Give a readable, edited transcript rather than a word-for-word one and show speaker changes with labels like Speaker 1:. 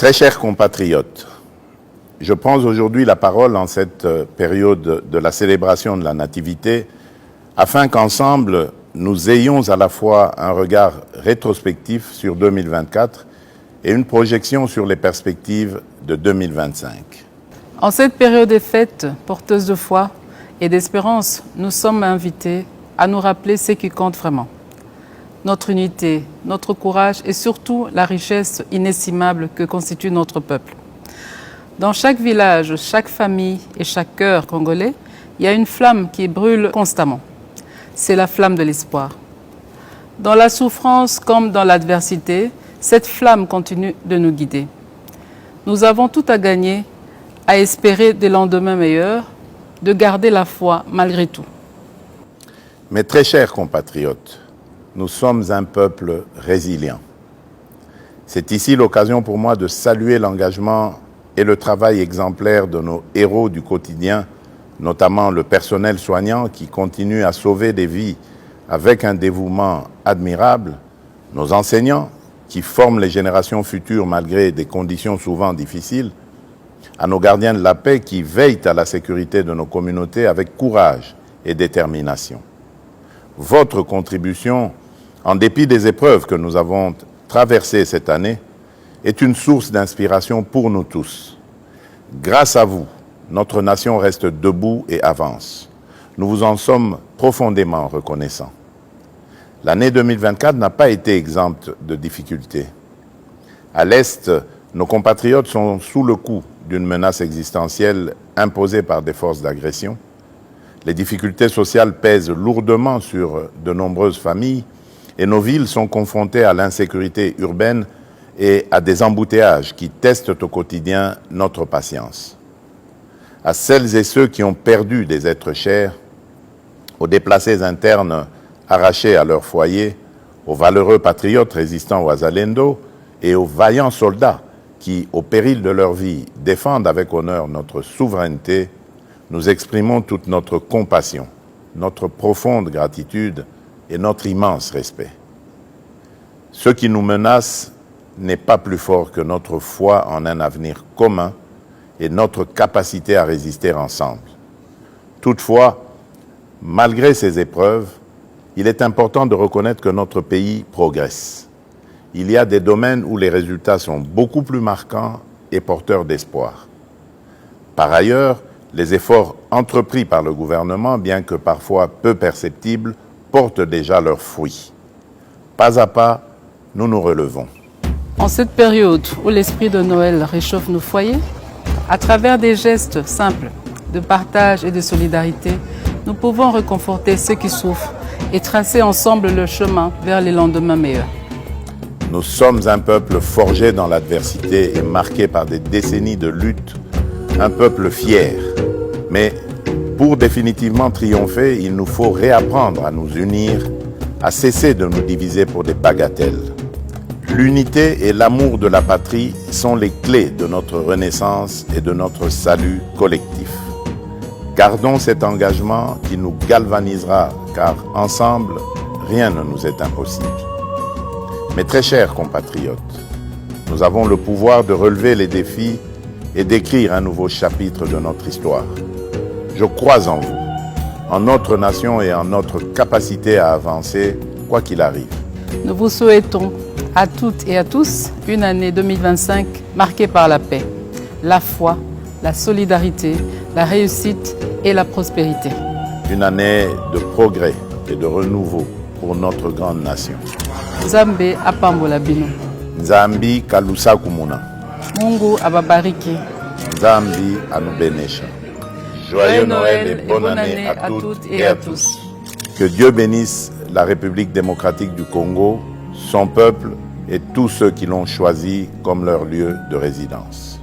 Speaker 1: Très chers compatriotes, je prends aujourd'hui la parole en cette période de la célébration de la Nativité afin qu'ensemble, nous ayons à la fois un regard rétrospectif sur 2024 et une projection sur les perspectives de 2025.
Speaker 2: En cette période des fêtes, porteuse de foi et d'espérance, nous sommes invités à nous rappeler ce qui compte vraiment. Notre unité, notre courage et surtout la richesse inestimable que constitue notre peuple. Dans chaque village, chaque famille et chaque cœur congolais, il y a une flamme qui brûle constamment. C'est la flamme de l'espoir. Dans la souffrance comme dans l'adversité, cette flamme continue de nous guider. Nous avons tout à gagner à espérer des lendemains meilleurs, de garder la foi malgré tout.
Speaker 1: Mes très chers compatriotes, nous sommes un peuple résilient. C'est ici l'occasion pour moi de saluer l'engagement et le travail exemplaire de nos héros du quotidien, notamment le personnel soignant qui continue à sauver des vies avec un dévouement admirable, nos enseignants qui forment les générations futures malgré des conditions souvent difficiles, à nos gardiens de la paix qui veillent à la sécurité de nos communautés avec courage et détermination. Votre contribution, en dépit des épreuves que nous avons traversées cette année, est une source d'inspiration pour nous tous. Grâce à vous, notre nation reste debout et avance. Nous vous en sommes profondément reconnaissants. L'année 2024 n'a pas été exempte de difficultés. À l'Est, nos compatriotes sont sous le coup d'une menace existentielle imposée par des forces d'agression. Les difficultés sociales pèsent lourdement sur de nombreuses familles et nos villes sont confrontées à l'insécurité urbaine et à des embouteillages qui testent au quotidien notre patience. À celles et ceux qui ont perdu des êtres chers, aux déplacés internes arrachés à leur foyer, aux valeureux patriotes résistant aux Wazalendo et aux vaillants soldats qui, au péril de leur vie, défendent avec honneur notre souveraineté, nous exprimons toute notre compassion, notre profonde gratitude et notre immense respect. Ce qui nous menace n'est pas plus fort que notre foi en un avenir commun et notre capacité à résister ensemble. Toutefois, malgré ces épreuves, il est important de reconnaître que notre pays progresse. Il y a des domaines où les résultats sont beaucoup plus marquants et porteurs d'espoir. Par ailleurs, les efforts entrepris par le gouvernement, bien que parfois peu perceptibles, portent déjà leurs fruits. Pas à pas, nous nous relevons.
Speaker 2: En cette période où l'esprit de Noël réchauffe nos foyers, à travers des gestes simples de partage et de solidarité, nous pouvons réconforter ceux qui souffrent et tracer ensemble le chemin vers les lendemains meilleurs.
Speaker 1: Nous sommes un peuple forgé dans l'adversité et marqué par des décennies de lutte, un peuple fier. Mais pour définitivement triompher, il nous faut réapprendre à nous unir, à cesser de nous diviser pour des bagatelles. L'unité et l'amour de la patrie sont les clés de notre renaissance et de notre salut collectif. Gardons cet engagement qui nous galvanisera, car ensemble, rien ne nous est impossible. Mes très chers compatriotes, nous avons le pouvoir de relever les défis et d'écrire un nouveau chapitre de notre histoire. Je crois en vous, en notre nation et en notre capacité à avancer, quoi qu'il arrive.
Speaker 2: Nous vous souhaitons à toutes et à tous une année 2025 marquée par la paix, la foi, la solidarité, la réussite et la prospérité.
Speaker 1: Une année de progrès et de renouveau pour notre grande nation.
Speaker 2: Nzambe apambola bino.
Speaker 1: Nzambi kalusa kumuna.
Speaker 2: Mungu ababariki.
Speaker 1: Nzambi anubenesha. Joyeux Noël et bonne année à toutes et à tous. Que Dieu bénisse la République démocratique du Congo, son peuple et tous ceux qui l'ont choisi comme leur lieu de résidence.